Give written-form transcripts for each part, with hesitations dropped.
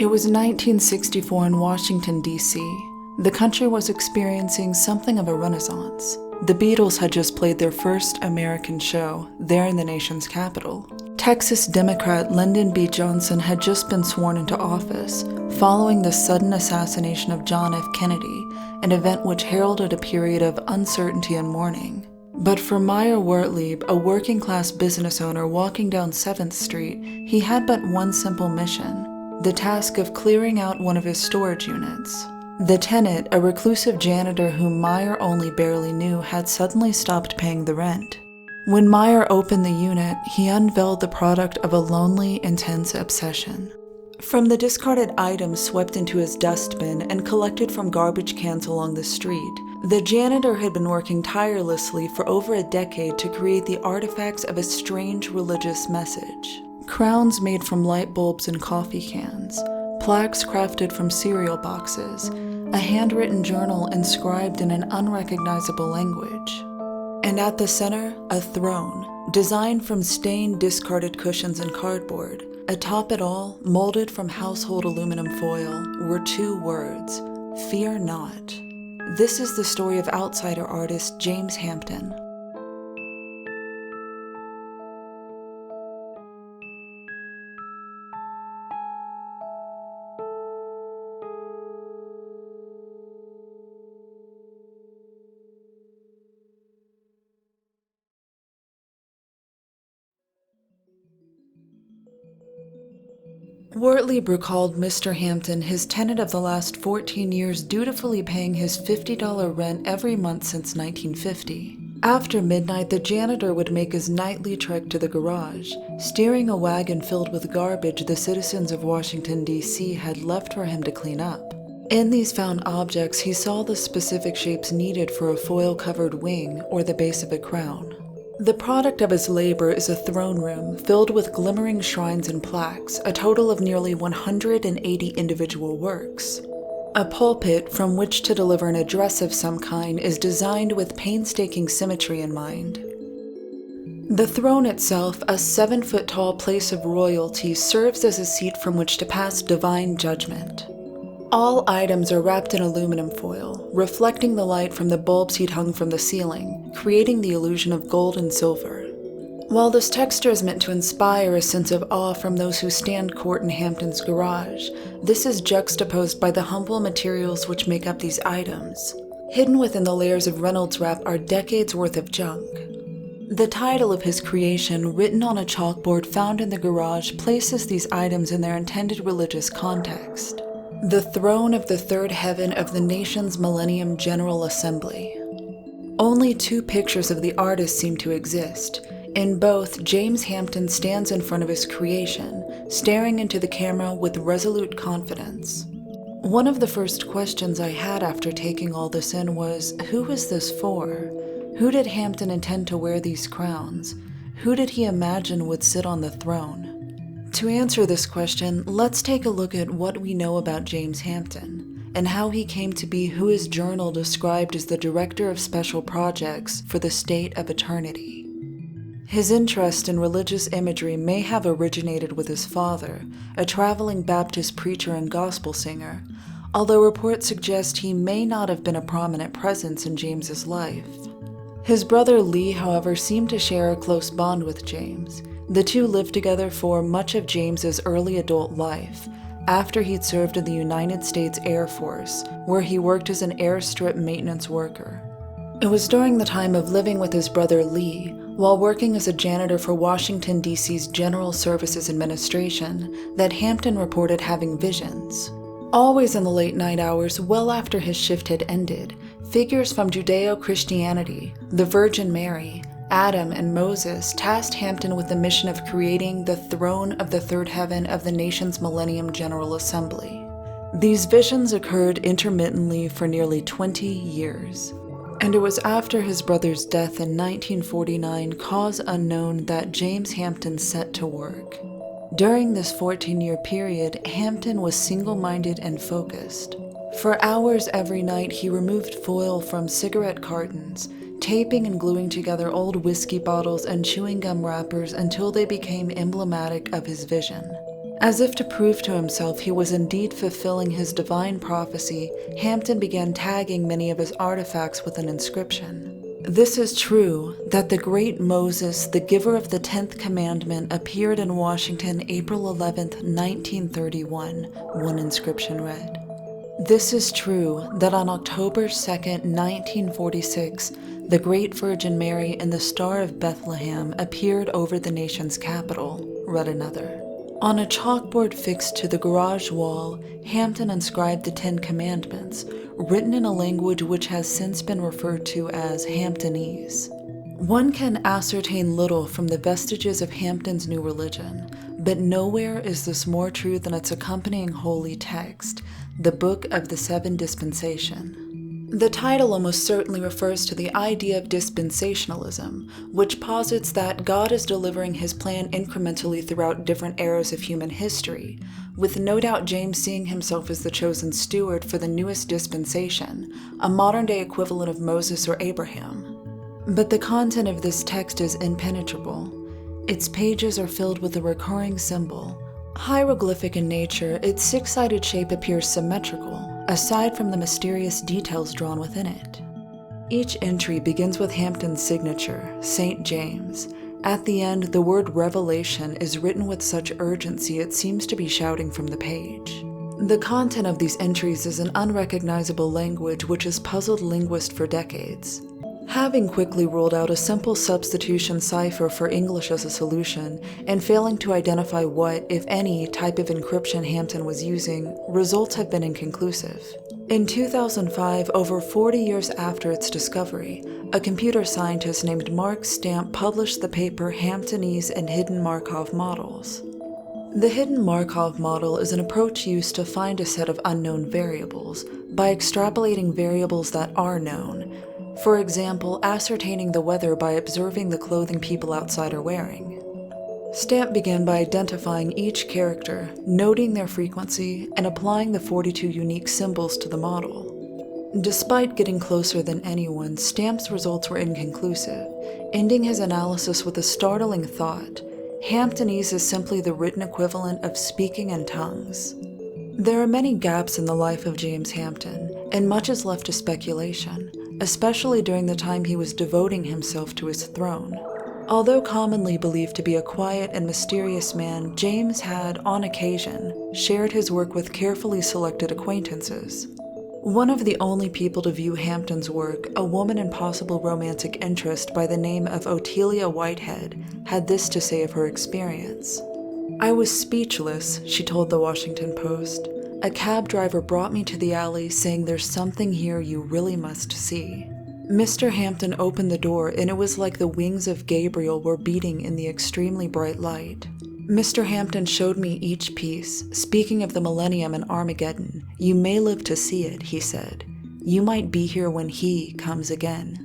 It was 1964 in Washington, D.C. The country was experiencing something of a renaissance. The Beatles had just played their first American show there in the nation's capital. Texas Democrat Lyndon B. Johnson had just been sworn into office following the sudden assassination of John F. Kennedy, an event which heralded a period of uncertainty and mourning. But for Meyer Wertlieb, a working-class business owner walking down 7th Street, he had but one simple mission: the task of clearing out one of his storage units. The tenant, a reclusive janitor whom Meyer only barely knew, had suddenly stopped paying the rent. When Meyer opened the unit, he unveiled the product of a lonely, intense obsession. From the discarded items swept into his dustbin and collected from garbage cans along the street, the janitor had been working tirelessly for over a decade to create the artifacts of a strange religious message. Crowns made from light bulbs and coffee cans, plaques crafted from cereal boxes, a handwritten journal inscribed in an unrecognizable language. And at the center, a throne, designed from stained, discarded cushions and cardboard. Atop it all, molded from household aluminum foil, were 2 words: "Fear not." This is the story of outsider artist James Hampton. Wertlieb recalled Mr. Hampton, his tenant of the last 14 years, dutifully paying his $50 rent every month since 1950. After midnight, the janitor would make his nightly trek to the garage, steering a wagon filled with garbage the citizens of Washington, D.C. had left for him to clean up. In these found objects, he saw the specific shapes needed for a foil-covered wing or the base of a crown. The product of his labor is a throne room filled with glimmering shrines and plaques, a total of nearly 180 individual works. A pulpit from which to deliver an address of some kind is designed with painstaking symmetry in mind. The throne itself, a 7-foot-tall place of royalty, serves as a seat from which to pass divine judgment. All items are wrapped in aluminum foil, reflecting the light from the bulbs he'd hung from the ceiling, creating the illusion of gold and silver. While this texture is meant to inspire a sense of awe from those who stand court in Hampton's garage, this is juxtaposed by the humble materials which make up these items. Hidden within the layers of Reynolds wrap are decades worth of junk. The title of his creation, written on a chalkboard found in the garage, places these items in their intended religious context. The throne of the third heaven of the Nations Millennium General Assembly. Only 2 pictures of the artist seem to exist. In both, James Hampton stands in front of his creation, staring into the camera with resolute confidence. One of the first questions I had after taking all this in was, who was this for? Who did Hampton intend to wear these crowns? Who did he imagine would sit on the throne? To answer this question, let's take a look at what we know about James Hampton, and how he came to be who his journal described as the Director of Special Projects for the State of Eternity. His interest in religious imagery may have originated with his father, a traveling Baptist preacher and gospel singer, although reports suggest he may not have been a prominent presence in James's life. His brother Lee, however, seemed to share a close bond with James. The two lived together for much of James's early adult life, after he'd served in the United States Air Force, where he worked as an airstrip maintenance worker. It was during the time of living with his brother Lee, while working as a janitor for Washington, D.C.'s General Services Administration, that Hampton reported having visions. Always in the late night hours, well after his shift had ended, figures from Judeo-Christianity, the Virgin Mary, Adam, and Moses tasked Hampton with the mission of creating the throne of the third heaven of the Nations Millennium General Assembly. These visions occurred intermittently for nearly 20 years. And it was after his brother's death in 1949, cause unknown, that James Hampton set to work. During this 14-year period, Hampton was single-minded and focused. For hours every night, he removed foil from cigarette cartons, taping and gluing together old whiskey bottles and chewing gum wrappers until they became emblematic of his vision. As if to prove to himself he was indeed fulfilling his divine prophecy, Hampton began tagging many of his artifacts with an inscription. This is true, that the great Moses, the giver of the 10th commandment, appeared in Washington April 11, 1931, one inscription read. This is true, that on October 2, 1946, the great Virgin Mary in the Star of Bethlehem appeared over the nation's capital, read another. On a chalkboard fixed to the garage wall, Hampton inscribed the 10 Commandments, written in a language which has since been referred to as Hamptonese. One can ascertain little from the vestiges of Hampton's new religion, but nowhere is this more true than its accompanying holy text, the Book of the Seven Dispensation. The title almost certainly refers to the idea of dispensationalism, which posits that God is delivering his plan incrementally throughout different eras of human history, with no doubt James seeing himself as the chosen steward for the newest dispensation, a modern-day equivalent of Moses or Abraham. But the content of this text is impenetrable. Its pages are filled with a recurring symbol. Hieroglyphic in nature, its six-sided shape appears symmetrical, aside from the mysterious details drawn within it. Each entry begins with Hampton's signature, St. James. At the end, the word revelation is written with such urgency it seems to be shouting from the page. The content of these entries is an unrecognizable language which has puzzled linguists for decades. Having quickly ruled out a simple substitution cipher for English as a solution, and failing to identify what, if any, type of encryption Hampton was using, results have been inconclusive. In 2005, over 40 years after its discovery, a computer scientist named Mark Stamp published the paper Hamptonese and Hidden Markov Models. The hidden Markov model is an approach used to find a set of unknown variables by extrapolating variables that are known. For example, ascertaining the weather by observing the clothing people outside are wearing. Stamp began by identifying each character, noting their frequency, and applying the 42 unique symbols to the model. Despite getting closer than anyone, Stamp's results were inconclusive, ending his analysis with a startling thought: Hamptonese is simply the written equivalent of speaking in tongues. There are many gaps in the life of James Hampton, and much is left to speculation, especially during the time he was devoting himself to his throne. Although commonly believed to be a quiet and mysterious man, James had, on occasion, shared his work with carefully selected acquaintances. One of the only people to view Hampton's work, a woman in possible romantic interest by the name of Otelia Whitehead, had this to say of her experience. "I was speechless," she told the Washington Post. "A cab driver brought me to the alley saying there's something here you really must see. Mr. Hampton opened the door and it was like the wings of Gabriel were beating in the extremely bright light. Mr. Hampton showed me each piece, speaking of the millennium and Armageddon. You may live to see it, he said. You might be here when he comes again."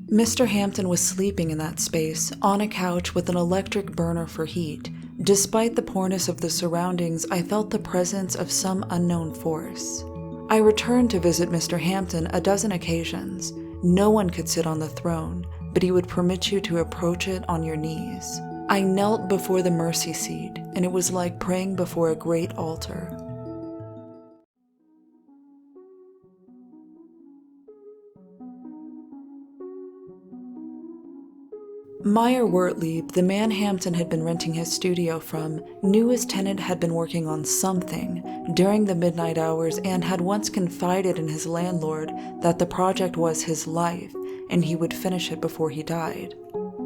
Mr. Hampton was sleeping in that space, on a couch with an electric burner for heat. Despite the poorness of the surroundings, I felt the presence of some unknown force. I returned to visit Mr. Hampton a dozen occasions. No one could sit on the throne, but he would permit you to approach it on your knees. I knelt before the mercy seat, and it was like praying before a great altar. Meyer Wertlieb, the man Hampton had been renting his studio from, knew his tenant had been working on something during the midnight hours and had once confided in his landlord that the project was his life and he would finish it before he died.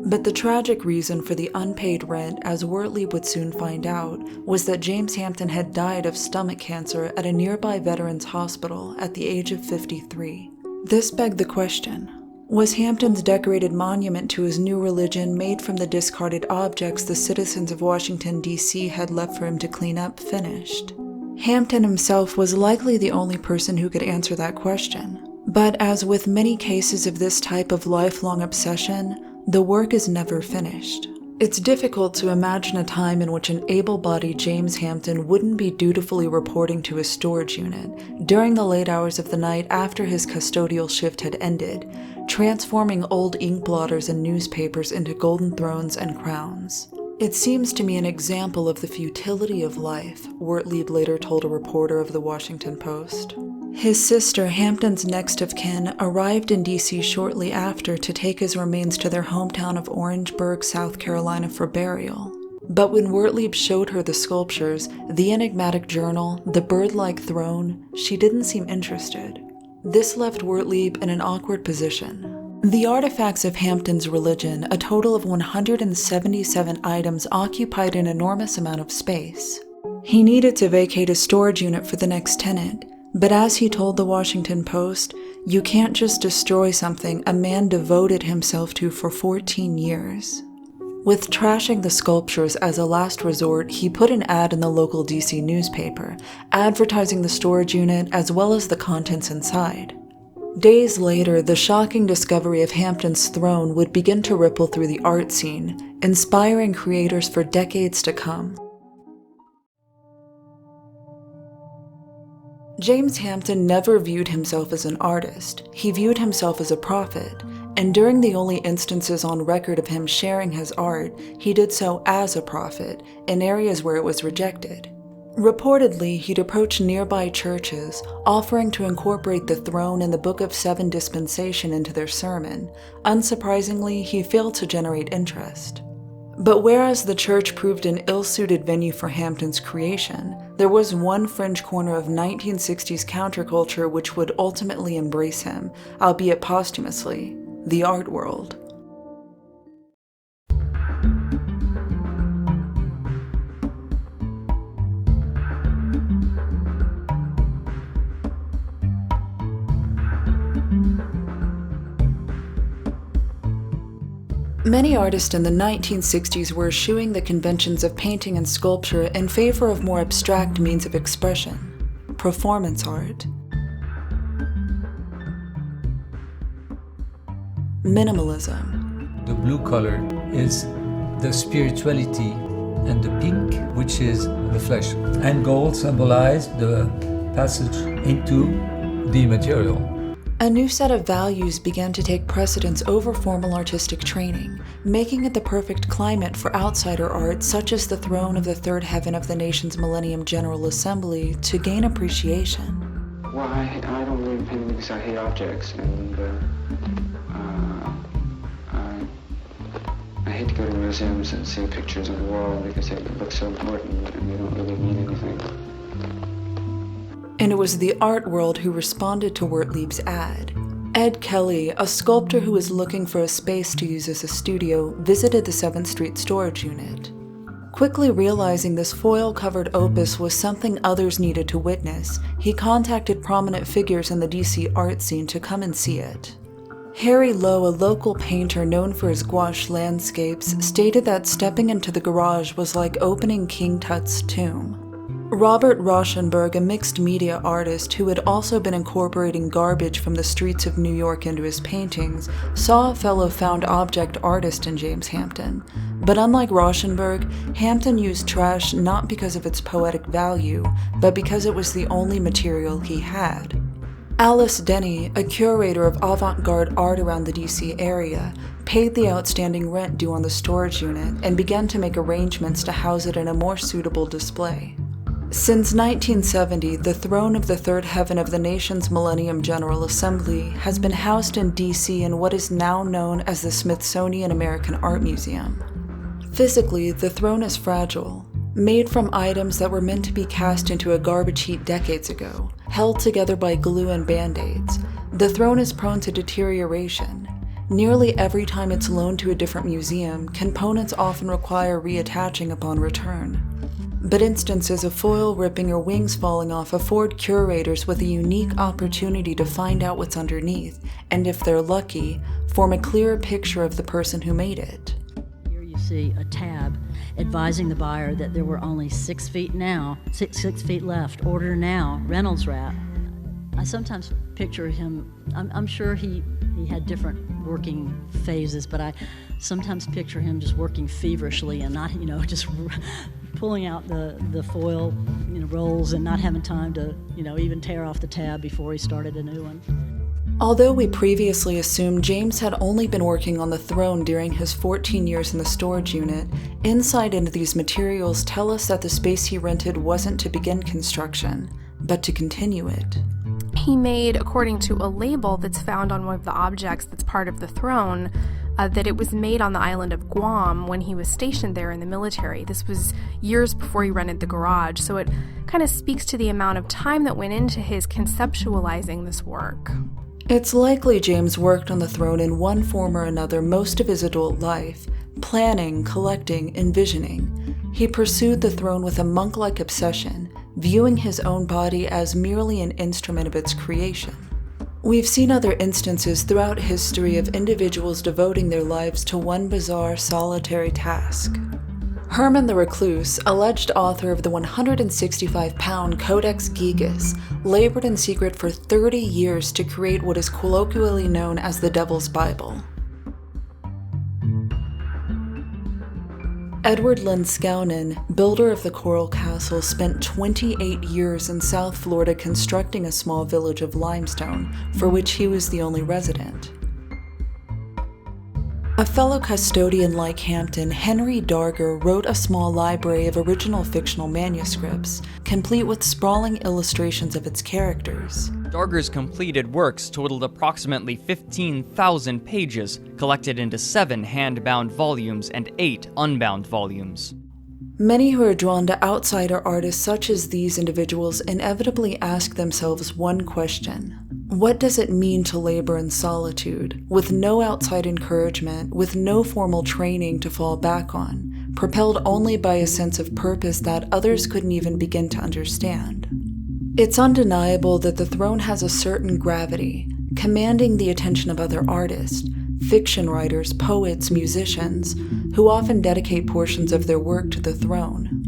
But the tragic reason for the unpaid rent, as Wertlieb would soon find out, was that James Hampton had died of stomach cancer at a nearby veterans hospital at the age of 53. This begged the question: was Hampton's decorated monument to his new religion, made from the discarded objects the citizens of Washington, D.C. had left for him to clean up, finished? Hampton himself was likely the only person who could answer that question. But as with many cases of this type of lifelong obsession, the work is never finished. It's difficult to imagine a time in which an able-bodied James Hampton wouldn't be dutifully reporting to his storage unit during the late hours of the night after his custodial shift had ended, transforming old ink blotters and newspapers into golden thrones and crowns. It seems to me an example of the futility of life, Wertlieb later told a reporter of the Washington Post. His sister, Hampton's next of kin, arrived in D.C. shortly after to take his remains to their hometown of Orangeburg, South Carolina for burial. But when Wertlieb showed her the sculptures, the enigmatic journal, the bird-like throne, she didn't seem interested. This left Wertlieb in an awkward position. The artifacts of Hampton's religion, a total of 177 items, occupied an enormous amount of space. He needed to vacate his storage unit for the next tenant, but as he told the Washington Post, you can't just destroy something a man devoted himself to for 14 years. With trashing the sculptures as a last resort, he put an ad in the local DC newspaper, advertising the storage unit as well as the contents inside. Days later, the shocking discovery of Hampton's throne would begin to ripple through the art scene, inspiring creators for decades to come. James Hampton never viewed himself as an artist. He viewed himself as a prophet, and during the only instances on record of him sharing his art, he did so as a prophet, in areas where it was rejected. Reportedly, he'd approach nearby churches, offering to incorporate the throne and the Book of Seven dispensation into their sermon. Unsurprisingly, he failed to generate interest. But whereas the church proved an ill-suited venue for Hampton's creation, there was one fringe corner of 1960s counterculture which would ultimately embrace him, albeit posthumously: the art world. Many artists in the 1960s were eschewing the conventions of painting and sculpture in favor of more abstract means of expression: performance art. Minimalism. The blue color is the spirituality, and the pink, which is the flesh. And gold symbolizes the passage into the material. A new set of values began to take precedence over formal artistic training, making it the perfect climate for outsider art such as the throne of the third heaven of the Nations Millennium General Assembly to gain appreciation. Well, I don't believe in painting because I hate objects, and I hate to go to museums and see pictures on the wall because they look so important and they don't really mean anything. And it was the art world who responded to Wertlieb's ad. Ed Kelly, a sculptor who was looking for a space to use as a studio, visited the 7th Street storage unit. Quickly realizing this foil-covered opus was something others needed to witness, he contacted prominent figures in the DC art scene to come and see it. Harry Lowe, a local painter known for his gouache landscapes, stated that stepping into the garage was like opening King Tut's tomb. Robert Rauschenberg, a mixed media artist who had also been incorporating garbage from the streets of New York into his paintings, saw a fellow found object artist in James Hampton. But unlike Rauschenberg, Hampton used trash not because of its poetic value, but because it was the only material he had. Alice Denny, a curator of avant-garde art around the DC area, paid the outstanding rent due on the storage unit and began to make arrangements to house it in a more suitable display. Since 1970, the throne of the third heaven of the Nations Millennium General Assembly has been housed in DC in what is now known as the Smithsonian American Art Museum. Physically, the throne is fragile, made from items that were meant to be cast into a garbage heap decades ago, held together by glue and band-aids. The throne is prone to deterioration. Nearly every time it's loaned to a different museum, components often require reattaching upon return. But instances of foil ripping or wings falling off afford curators with a unique opportunity to find out what's underneath, and if they're lucky, form a clearer picture of the person who made it. Here you see a tab advising the buyer that there were only 6 feet left, order now, Reynolds wrap. I sometimes picture him, I'm sure he had different working phases, but I sometimes picture him just working feverishly and not, just pulling out the foil, rolls and not having time to, even tear off the tab before he started a new one. Although we previously assumed James had only been working on the throne during his 14 years in the storage unit, insight into these materials tell us that the space he rented wasn't to begin construction, but to continue it. He made, according to a label that's found on one of the objects that's part of the throne, that it was made on the island of Guam when he was stationed there in the military. This was years before he rented the garage, so it kind of speaks to the amount of time that went into his conceptualizing this work. It's likely James worked on the throne in one form or another most of his adult life, planning, collecting, envisioning. He pursued the throne with a monk-like obsession, viewing his own body as merely an instrument of its creation. We've seen other instances throughout history of individuals devoting their lives to one bizarre, solitary task. Herman the Recluse, alleged author of the 165-pound Codex Gigas, labored in secret for 30 years to create what is colloquially known as the Devil's Bible. Edward Linskaunen, builder of the Coral Castle, spent 28 years in South Florida constructing a small village of limestone, for which he was the only resident. A fellow custodian like Hampton, Henry Darger, wrote a small library of original fictional manuscripts, complete with sprawling illustrations of its characters. Darger's completed works totaled approximately 15,000 pages, collected into 7 hand-bound volumes and 8 unbound volumes. Many who are drawn to outsider artists such as these individuals inevitably ask themselves one question. What does it mean to labor in solitude, with no outside encouragement, with no formal training to fall back on, propelled only by a sense of purpose that others couldn't even begin to understand? It's undeniable that the throne has a certain gravity, commanding the attention of other artists, fiction writers, poets, musicians, who often dedicate portions of their work to the throne.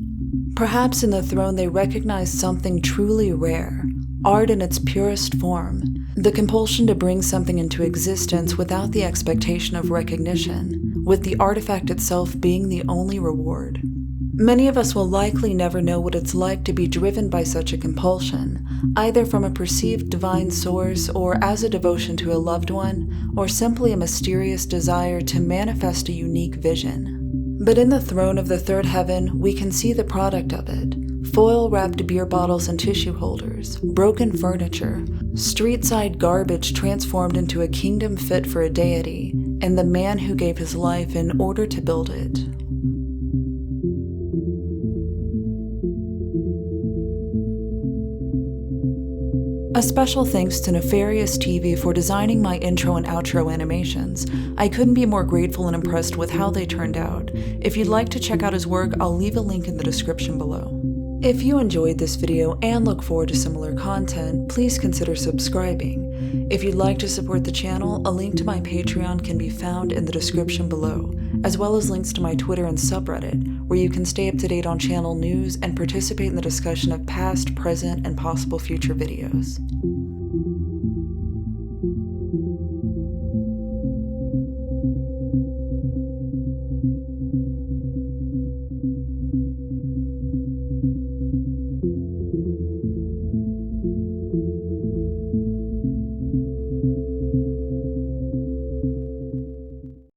Perhaps in the throne they recognize something truly rare, art in its purest form, the compulsion to bring something into existence without the expectation of recognition, with the artifact itself being the only reward. Many of us will likely never know what it's like to be driven by such a compulsion, either from a perceived divine source or as a devotion to a loved one, or simply a mysterious desire to manifest a unique vision. But in the throne of the third heaven, we can see the product of it. Foil-wrapped beer bottles and tissue holders, broken furniture, street-side garbage transformed into a kingdom fit for a deity, and the man who gave his life in order to build it. A special thanks to Nefarious TV for designing my intro and outro animations. I couldn't be more grateful and impressed with how they turned out. If you'd like to check out his work, I'll leave a link in the description below. If you enjoyed this video and look forward to similar content, please consider subscribing. If you'd like to support the channel, a link to my Patreon can be found in the description below, as well as links to my Twitter and subreddit, where you can stay up to date on channel news and participate in the discussion of past, present, and possible future videos.